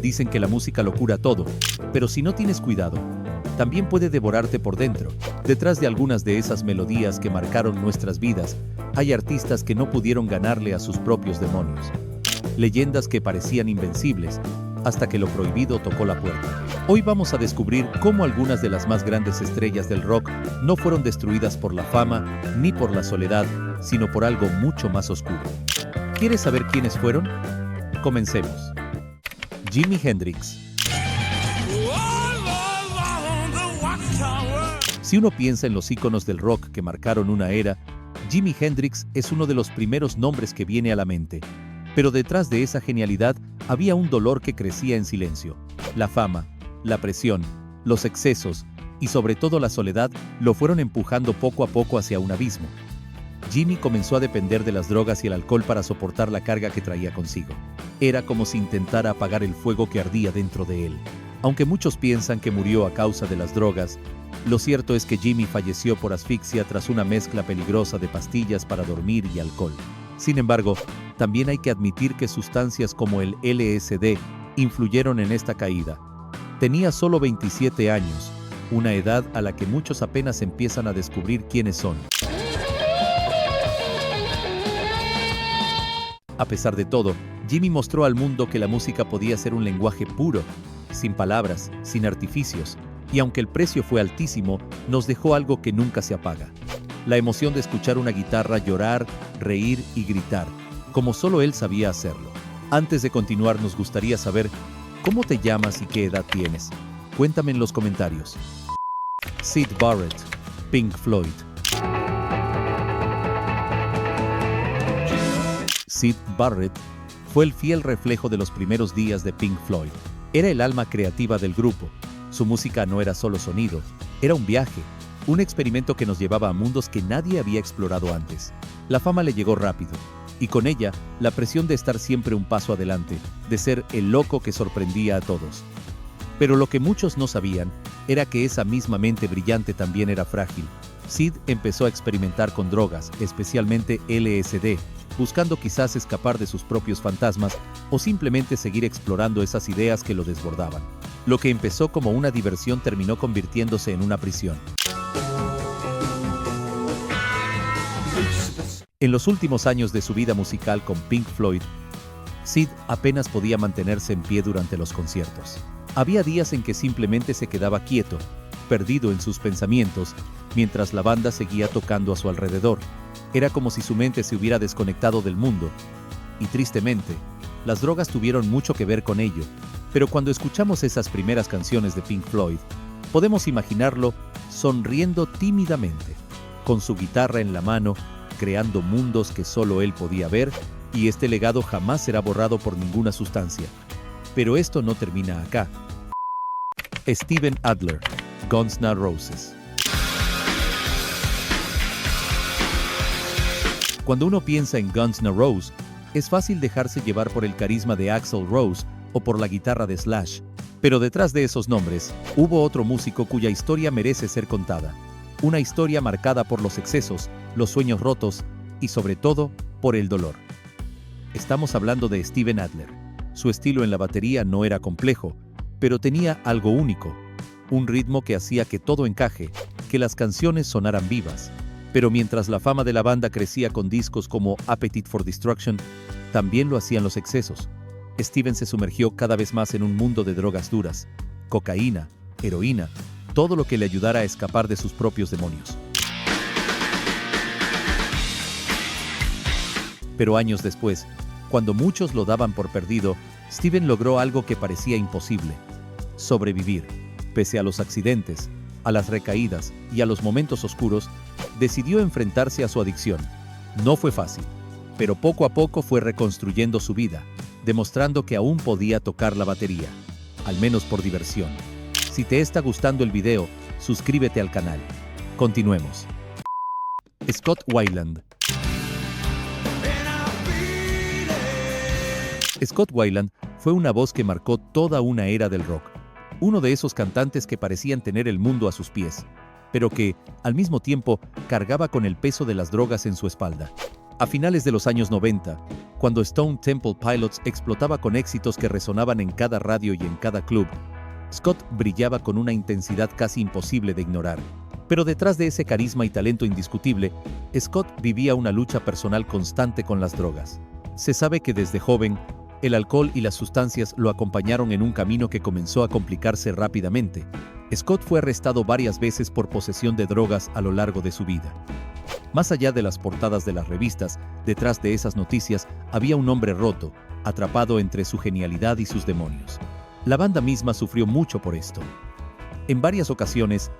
Dicen que la música lo cura todo, pero si no tienes cuidado, también puede devorarte por dentro. Detrás de algunas de esas melodías que marcaron nuestras vidas, hay artistas que no pudieron ganarle a sus propios demonios. Leyendas que parecían invencibles, hasta que lo prohibido tocó la puerta. Hoy vamos a descubrir cómo algunas de las más grandes estrellas del rock no fueron destruidas por la fama ni por la soledad, sino por algo mucho más oscuro. ¿Quieres saber quiénes fueron? Comencemos. Jimi Hendrix. Si uno piensa en los íconos del rock que marcaron una era, Jimi Hendrix es uno de los primeros nombres que viene a la mente. Pero detrás de esa genialidad había un dolor que crecía en silencio. La fama, la presión, los excesos y sobre todo la soledad lo fueron empujando poco a poco hacia un abismo. Jimi comenzó a depender de las drogas y el alcohol para soportar la carga que traía consigo. Era como si intentara apagar el fuego que ardía dentro de él. Aunque muchos piensan que murió a causa de las drogas, lo cierto es que Jimi falleció por asfixia tras una mezcla peligrosa de pastillas para dormir y alcohol. Sin embargo, también hay que admitir que sustancias como el LSD influyeron en esta caída. Tenía solo 27 años, una edad a la que muchos apenas empiezan a descubrir quiénes son. A pesar de todo, Jimi mostró al mundo que la música podía ser un lenguaje puro, sin palabras, sin artificios, y aunque el precio fue altísimo, nos dejó algo que nunca se apaga. La emoción de escuchar una guitarra llorar, reír y gritar, como solo él sabía hacerlo. Antes de continuar, nos gustaría saber cómo te llamas y qué edad tienes. Cuéntame en los comentarios. Syd Barrett, Pink Floyd. Syd Barrett fue el fiel reflejo de los primeros días de Pink Floyd. Era el alma creativa del grupo. Su música no era solo sonido, era un viaje, un experimento que nos llevaba a mundos que nadie había explorado antes. La fama le llegó rápido, y con ella, la presión de estar siempre un paso adelante, de ser el loco que sorprendía a todos. Pero lo que muchos no sabían, era que esa misma mente brillante también era frágil. Syd empezó a experimentar con drogas, especialmente LSD, buscando quizás escapar de sus propios fantasmas o simplemente seguir explorando esas ideas que lo desbordaban. Lo que empezó como una diversión terminó convirtiéndose en una prisión. En los últimos años de su vida musical con Pink Floyd, Syd apenas podía mantenerse en pie durante los conciertos. Había días en que simplemente se quedaba quieto, perdido en sus pensamientos, mientras la banda seguía tocando a su alrededor. Era como si su mente se hubiera desconectado del mundo. Y tristemente, las drogas tuvieron mucho que ver con ello. Pero cuando escuchamos esas primeras canciones de Pink Floyd, podemos imaginarlo sonriendo tímidamente, con su guitarra en la mano, creando mundos que solo él podía ver, y este legado jamás será borrado por ninguna sustancia. Pero esto no termina acá. Steven Adler, Guns N' Roses. Cuando uno piensa en Guns N' Roses, es fácil dejarse llevar por el carisma de Axl Rose o por la guitarra de Slash. Pero detrás de esos nombres, hubo otro músico cuya historia merece ser contada. Una historia marcada por los excesos, los sueños rotos y sobre todo, por el dolor. Estamos hablando de Steven Adler. Su estilo en la batería no era complejo, pero tenía algo único. Un ritmo que hacía que todo encaje, que las canciones sonaran vivas. Pero mientras la fama de la banda crecía con discos como Appetite for Destruction, también lo hacían los excesos. Steven se sumergió cada vez más en un mundo de drogas duras, cocaína, heroína, todo lo que le ayudara a escapar de sus propios demonios. Pero años después, cuando muchos lo daban por perdido, Steven logró algo que parecía imposible: sobrevivir. Pese a los accidentes, a las recaídas y a los momentos oscuros, decidió enfrentarse a su adicción. No fue fácil, pero poco a poco fue reconstruyendo su vida, demostrando que aún podía tocar la batería, al menos por diversión. Si te está gustando el video, suscríbete al canal. Continuemos. Scott Weiland. Scott Weiland fue una voz que marcó toda una era del rock. Uno de esos cantantes que parecían tener el mundo a sus pies, pero que, al mismo tiempo, cargaba con el peso de las drogas en su espalda. A finales de los años 90, cuando Stone Temple Pilots explotaba con éxitos que resonaban en cada radio y en cada club, Scott brillaba con una intensidad casi imposible de ignorar. Pero detrás de ese carisma y talento indiscutible, Scott vivía una lucha personal constante con las drogas. Se sabe que desde joven, el alcohol y las sustancias lo acompañaron en un camino que comenzó a complicarse rápidamente. Scott fue arrestado varias veces por posesión de drogas a lo largo de su vida. Más allá de las portadas de las revistas, detrás de esas noticias había un hombre roto, atrapado entre su genialidad y sus demonios. La banda misma sufrió mucho por esto. En varias ocasiones,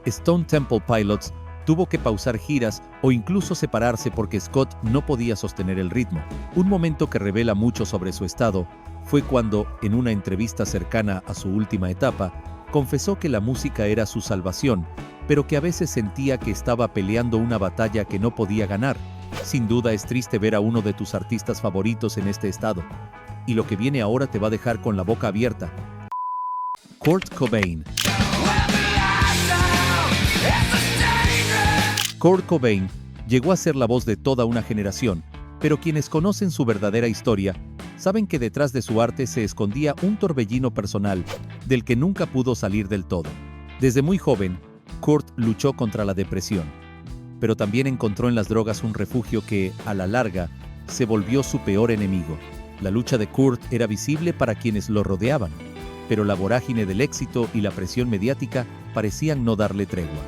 Stone Temple Pilots tuvo que pausar giras o incluso separarse porque Scott no podía sostener el ritmo. Un momento que revela mucho sobre su estado fue cuando, en una entrevista cercana a su última etapa, confesó que la música era su salvación, pero que a veces sentía que estaba peleando una batalla que no podía ganar. Sin duda es triste ver a uno de tus artistas favoritos en este estado. Y lo que viene ahora te va a dejar con la boca abierta. Kurt Cobain. Kurt Cobain llegó a ser la voz de toda una generación, pero quienes conocen su verdadera historia saben que detrás de su arte se escondía un torbellino personal del que nunca pudo salir del todo. Desde muy joven, Kurt luchó contra la depresión, pero también encontró en las drogas un refugio que, a la larga, se volvió su peor enemigo. La lucha de Kurt era visible para quienes lo rodeaban, pero la vorágine del éxito y la presión mediática parecían no darle tregua.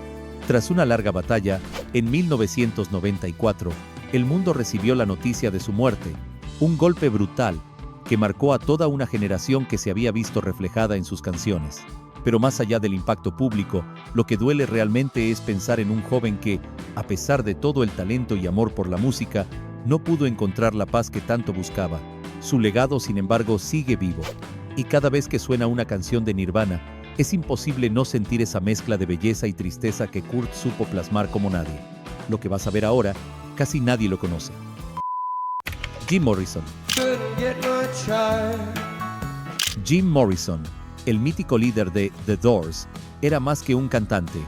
Tras una larga batalla, en 1994, el mundo recibió la noticia de su muerte, un golpe brutal que marcó a toda una generación que se había visto reflejada en sus canciones. Pero más allá del impacto público, lo que duele realmente es pensar en un joven que, a pesar de todo el talento y amor por la música, no pudo encontrar la paz que tanto buscaba. Su legado, sin embargo, sigue vivo. Y cada vez que suena una canción de Nirvana, es imposible no sentir esa mezcla de belleza y tristeza que Kurt supo plasmar como nadie. Lo que vas a ver ahora, casi nadie lo conoce. Jim Morrison. Jim Morrison, el mítico líder de The Doors, era más que un cantante.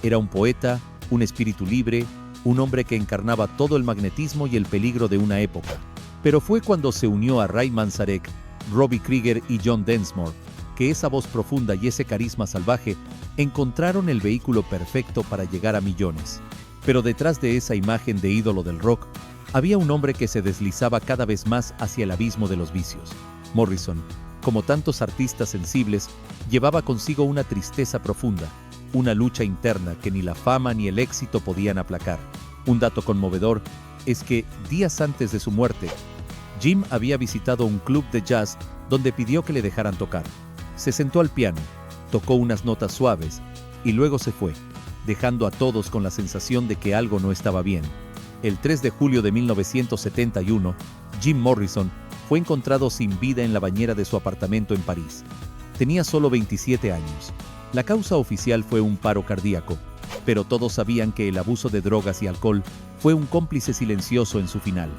Era un poeta, un espíritu libre, un hombre que encarnaba todo el magnetismo y el peligro de una época. Pero fue cuando se unió a Ray Manzarek, Robbie Krieger y John Densmore, que esa voz profunda y ese carisma salvaje encontraron el vehículo perfecto para llegar a millones. Pero detrás de esa imagen de ídolo del rock, había un hombre que se deslizaba cada vez más hacia el abismo de los vicios. Morrison, como tantos artistas sensibles, llevaba consigo una tristeza profunda, una lucha interna que ni la fama ni el éxito podían aplacar. Un dato conmovedor es que, días antes de su muerte, Jim había visitado un club de jazz donde pidió que le dejaran tocar. Se sentó al piano, tocó unas notas suaves y luego se fue, dejando a todos con la sensación de que algo no estaba bien. El 3 de julio de 1971, Jim Morrison fue encontrado sin vida en la bañera de su apartamento en París. Tenía solo 27 años. La causa oficial fue un paro cardíaco, pero todos sabían que el abuso de drogas y alcohol fue un cómplice silencioso en su final.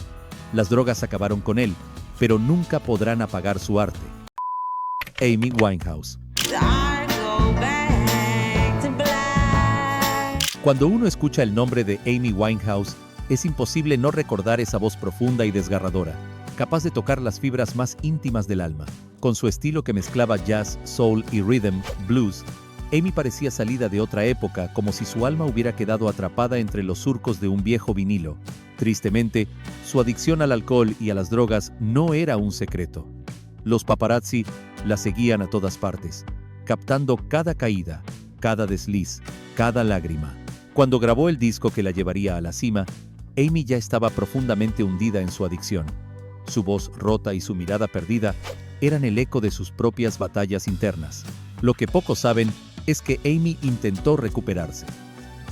Las drogas acabaron con él, pero nunca podrán apagar su arte. Amy Winehouse. Cuando uno escucha el nombre de Amy Winehouse, es imposible no recordar esa voz profunda y desgarradora, capaz de tocar las fibras más íntimas del alma. Con su estilo que mezclaba jazz, soul y rhythm, blues, Amy parecía salida de otra época, como si su alma hubiera quedado atrapada entre los surcos de un viejo vinilo. Tristemente, su adicción al alcohol y a las drogas no era un secreto. Los paparazzi la seguían a todas partes, captando cada caída, cada desliz, cada lágrima. Cuando grabó el disco que la llevaría a la cima, Amy ya estaba profundamente hundida en su adicción. Su voz rota y su mirada perdida eran el eco de sus propias batallas internas. Lo que pocos saben es que Amy intentó recuperarse.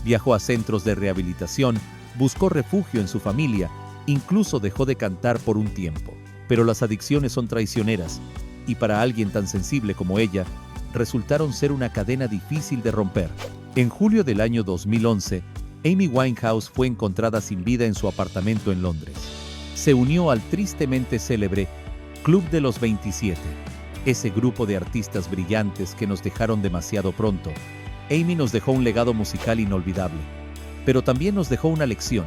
Viajó a centros de rehabilitación, buscó refugio en su familia, incluso dejó de cantar por un tiempo. Pero las adicciones son traicioneras, y para alguien tan sensible como ella, resultaron ser una cadena difícil de romper. En julio del año 2011, Amy Winehouse fue encontrada sin vida en su apartamento en Londres. Se unió al tristemente célebre Club de los 27, ese grupo de artistas brillantes que nos dejaron demasiado pronto. Amy nos dejó un legado musical inolvidable, pero también nos dejó una lección.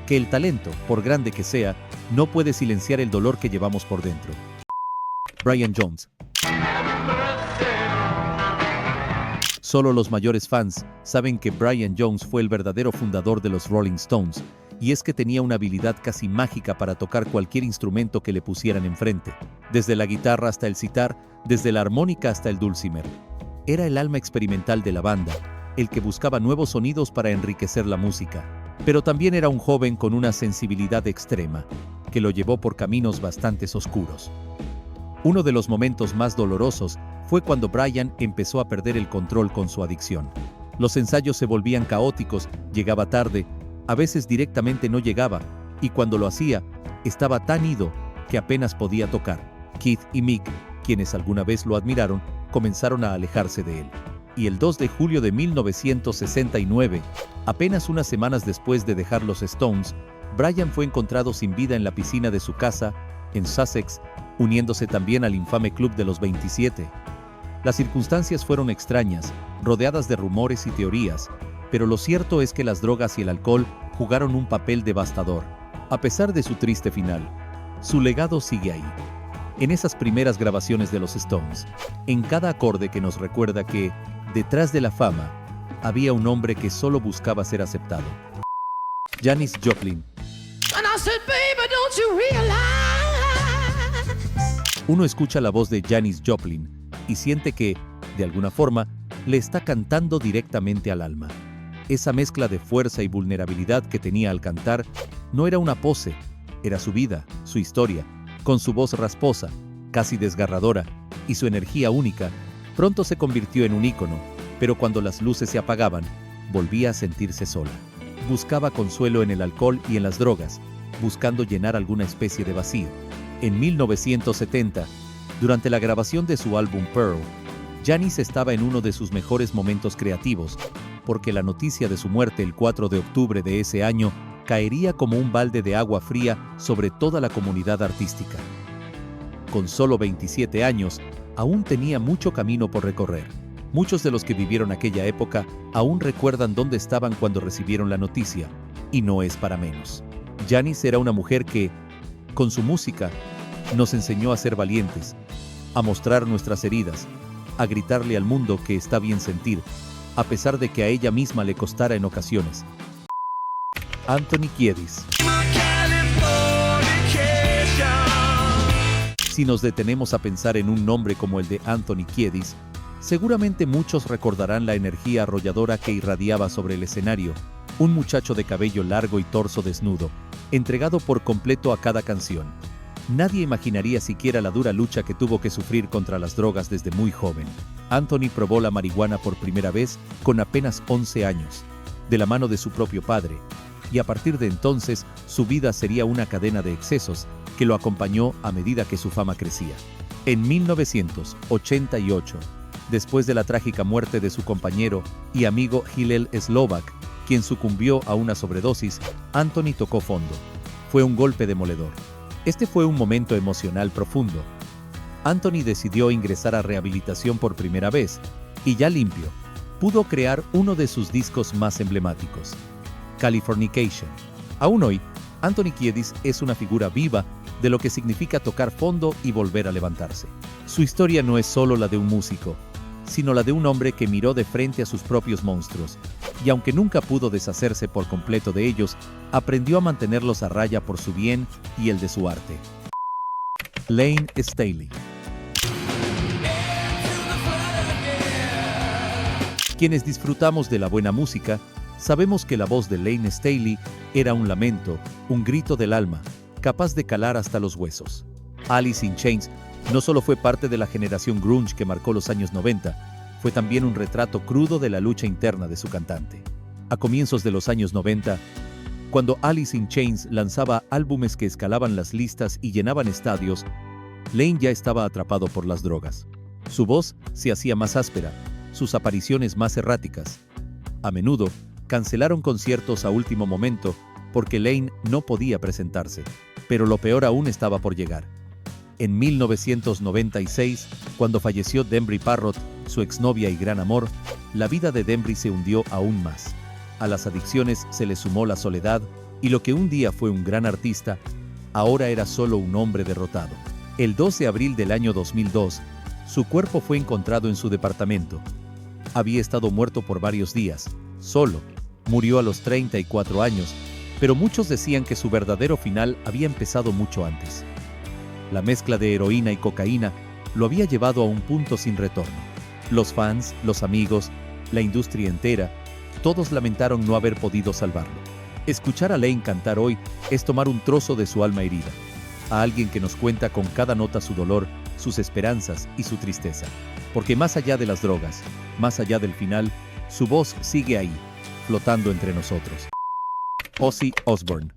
que el talento, por grande que sea, no puede silenciar el dolor que llevamos por dentro. Brian Jones. Solo los mayores fans saben que Brian Jones fue el verdadero fundador de los Rolling Stones, y es que tenía una habilidad casi mágica para tocar cualquier instrumento que le pusieran enfrente, desde la guitarra hasta el sitar, desde la armónica hasta el dulcimer. Era el alma experimental de la banda, el que buscaba nuevos sonidos para enriquecer la música, pero también era un joven con una sensibilidad extrema, que lo llevó por caminos bastante oscuros. Uno de los momentos más dolorosos fue cuando Brian empezó a perder el control con su adicción. Los ensayos se volvían caóticos, llegaba tarde, a veces directamente no llegaba, y cuando lo hacía, estaba tan ido que apenas podía tocar. Keith y Mick, quienes alguna vez lo admiraron, comenzaron a alejarse de él. Y el 2 de julio de 1969, apenas unas semanas después de dejar los Stones, Brian fue encontrado sin vida en la piscina de su casa, en Sussex, uniéndose también al infame Club de los 27. Las circunstancias fueron extrañas, rodeadas de rumores y teorías, pero lo cierto es que las drogas y el alcohol jugaron un papel devastador. A pesar de su triste final, su legado sigue ahí. En esas primeras grabaciones de los Stones, en cada acorde que nos recuerda que, detrás de la fama, había un hombre que solo buscaba ser aceptado. Janis Joplin. Uno escucha la voz de Janis Joplin y siente que, de alguna forma, le está cantando directamente al alma. Esa mezcla de fuerza y vulnerabilidad que tenía al cantar no era una pose, era su vida, su historia. Con su voz rasposa, casi desgarradora, y su energía única, pronto se convirtió en un ícono, pero cuando las luces se apagaban, volvía a sentirse sola. Buscaba consuelo en el alcohol y en las drogas, buscando llenar alguna especie de vacío. En 1970, durante la grabación de su álbum Pearl, Janis estaba en uno de sus mejores momentos creativos, porque la noticia de su muerte el 4 de octubre de ese año caería como un balde de agua fría sobre toda la comunidad artística. Con solo 27 años, aún tenía mucho camino por recorrer. Muchos de los que vivieron aquella época aún recuerdan dónde estaban cuando recibieron la noticia, y no es para menos. Janis era una mujer que, con su música, nos enseñó a ser valientes, a mostrar nuestras heridas, a gritarle al mundo que está bien sentir, a pesar de que a ella misma le costara en ocasiones. Anthony Kiedis. Si nos detenemos a pensar en un nombre como el de Anthony Kiedis, seguramente muchos recordarán la energía arrolladora que irradiaba sobre el escenario, un muchacho de cabello largo y torso desnudo, entregado por completo a cada canción. Nadie imaginaría siquiera la dura lucha que tuvo que sufrir contra las drogas desde muy joven. Anthony probó la marihuana por primera vez con apenas 11 años, de la mano de su propio padre, y a partir de entonces su vida sería una cadena de excesos que lo acompañó a medida que su fama crecía. En 1988, después de la trágica muerte de su compañero y amigo Hillel Slovak, quien sucumbió a una sobredosis, Anthony tocó fondo. Fue un golpe demoledor. Este fue un momento emocional profundo. Anthony decidió ingresar a rehabilitación por primera vez, y ya limpio, pudo crear uno de sus discos más emblemáticos, Californication. Aún hoy, Anthony Kiedis es una figura viva de lo que significa tocar fondo y volver a levantarse. Su historia no es solo la de un músico, sino la de un hombre que miró de frente a sus propios monstruos, y aunque nunca pudo deshacerse por completo de ellos, aprendió a mantenerlos a raya por su bien y el de su arte. Layne Staley. Quienes disfrutamos de la buena música, sabemos que la voz de Layne Staley era un lamento, un grito del alma, capaz de calar hasta los huesos. Alice in Chains no solo fue parte de la generación grunge que marcó los años 90, fue también un retrato crudo de la lucha interna de su cantante. A comienzos de los años 90, cuando Alice in Chains lanzaba álbumes que escalaban las listas y llenaban estadios, Layne ya estaba atrapado por las drogas. Su voz se hacía más áspera, sus apariciones más erráticas. A menudo, cancelaron conciertos a último momento porque Layne no podía presentarse, pero lo peor aún estaba por llegar. En 1996, cuando falleció Denbry Parrott, su exnovia y gran amor, la vida de Denbry se hundió aún más. A las adicciones se le sumó la soledad Y lo que un día fue un gran artista, ahora era solo un hombre derrotado. El 2 de abril del año 2002, su cuerpo fue encontrado en su departamento. Había estado muerto por varios días, solo. Murió a los 34 años, pero muchos decían que su verdadero final había empezado mucho antes. La mezcla de heroína y cocaína lo había llevado a un punto sin retorno. Los fans, los amigos, la industria entera, todos lamentaron no haber podido salvarlo. Escuchar a Lane cantar hoy es tomar un trozo de su alma herida, a alguien que nos cuenta con cada nota su dolor, sus esperanzas y su tristeza. Porque más allá de las drogas, más allá del final, su voz sigue ahí, flotando entre nosotros. Ozzy Osbourne.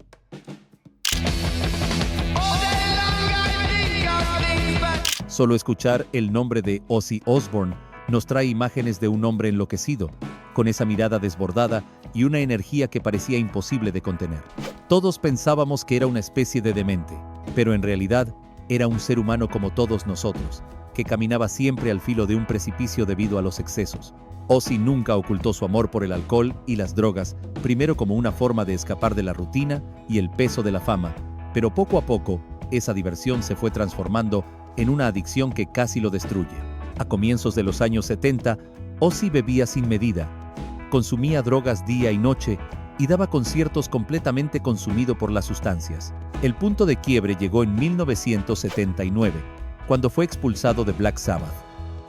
Solo escuchar el nombre de Ozzy Osbourne nos trae imágenes de un hombre enloquecido, con esa mirada desbordada y una energía que parecía imposible de contener. Todos pensábamos que era una especie de demente, pero en realidad era un ser humano como todos nosotros, que caminaba siempre al filo de un precipicio debido a los excesos. Ozzy nunca ocultó su amor por el alcohol y las drogas, primero como una forma de escapar de la rutina y el peso de la fama, pero poco a poco, esa diversión se fue transformando en una adicción que casi lo destruye. A comienzos de los años 70, Ozzy bebía sin medida, consumía drogas día y noche y daba conciertos completamente consumido por las sustancias. El punto de quiebre llegó en 1979, cuando fue expulsado de Black Sabbath.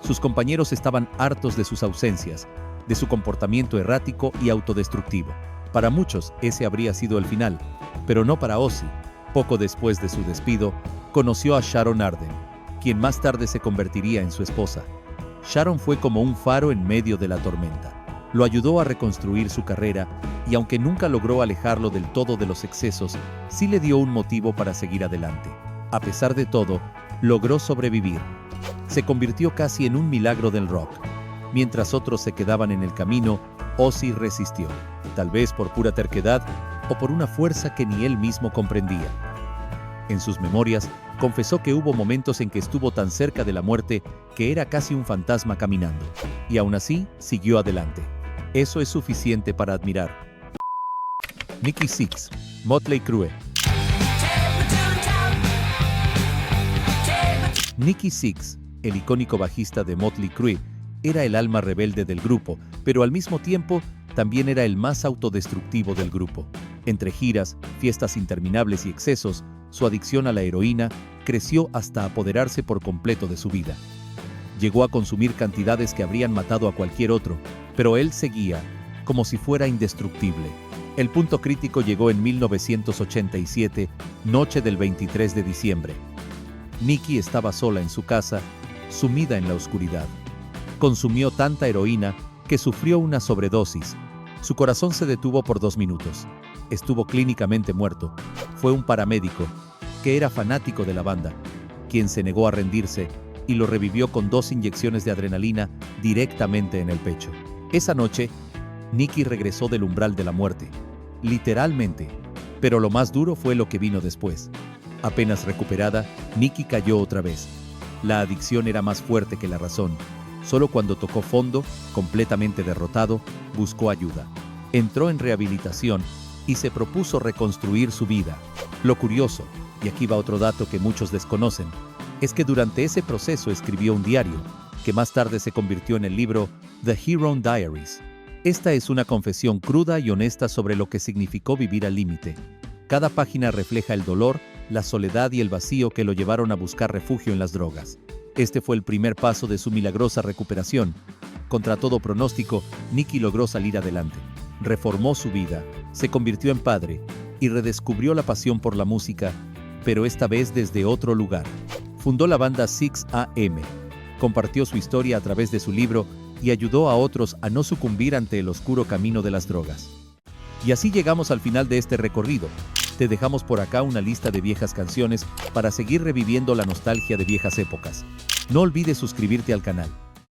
Sus compañeros estaban hartos de sus ausencias, de su comportamiento errático y autodestructivo. Para muchos, ese habría sido el final, pero no para Ozzy. Poco después de su despido, conoció a Sharon Arden, quien más tarde se convertiría en su esposa. Sharon fue como un faro en medio de la tormenta. Lo ayudó a reconstruir su carrera y aunque nunca logró alejarlo del todo de los excesos, sí le dio un motivo para seguir adelante. A pesar de todo, logró sobrevivir. Se convirtió casi en un milagro del rock. Mientras otros se quedaban en el camino, Ozzy resistió, tal vez por pura terquedad o por una fuerza que ni él mismo comprendía. En sus memorias, confesó que hubo momentos en que estuvo tan cerca de la muerte que era casi un fantasma caminando. Y aún así, siguió adelante. Eso es suficiente para admirar. Nikki Sixx, Motley Crue. Nikki Sixx, el icónico bajista de Motley Crue, era el alma rebelde del grupo, pero al mismo tiempo también era el más autodestructivo del grupo. Entre giras, fiestas interminables y excesos, su adicción a la heroína creció hasta apoderarse por completo de su vida. Llegó a consumir cantidades que habrían matado a cualquier otro, pero él seguía, como si fuera indestructible. El punto crítico llegó en 1987, noche del 23 de diciembre. Nikki estaba sola en su casa, sumida en la oscuridad. Consumió tanta heroína que sufrió una sobredosis. Su corazón se detuvo por 2 minutos. Estuvo clínicamente muerto. Fue un paramédico, que era fanático de la banda, quien se negó a rendirse y lo revivió con 2 inyecciones de adrenalina directamente en el pecho. Esa noche, Nikki regresó del umbral de la muerte, literalmente, pero lo más duro fue lo que vino después. Apenas recuperada, Nikki cayó otra vez. La adicción era más fuerte que la razón. Solo cuando tocó fondo, completamente derrotado, buscó ayuda. Entró en rehabilitación y se propuso reconstruir su vida. Lo curioso, y aquí va otro dato que muchos desconocen, es que durante ese proceso escribió un diario, que más tarde se convirtió en el libro The Hero Diaries. Esta es una confesión cruda y honesta sobre lo que significó vivir al límite. Cada página refleja el dolor, la soledad y el vacío que lo llevaron a buscar refugio en las drogas. Este fue el primer paso de su milagrosa recuperación. Contra todo pronóstico, Nikki logró salir adelante. Reformó su vida, se convirtió en padre y redescubrió la pasión por la música, pero esta vez desde otro lugar. Fundó la banda Sixx:A.M., compartió su historia a través de su libro y ayudó a otros a no sucumbir ante el oscuro camino de las drogas. Y así llegamos al final de este recorrido. Te dejamos por acá una lista de viejas canciones para seguir reviviendo la nostalgia de viejas épocas. No olvides suscribirte al canal.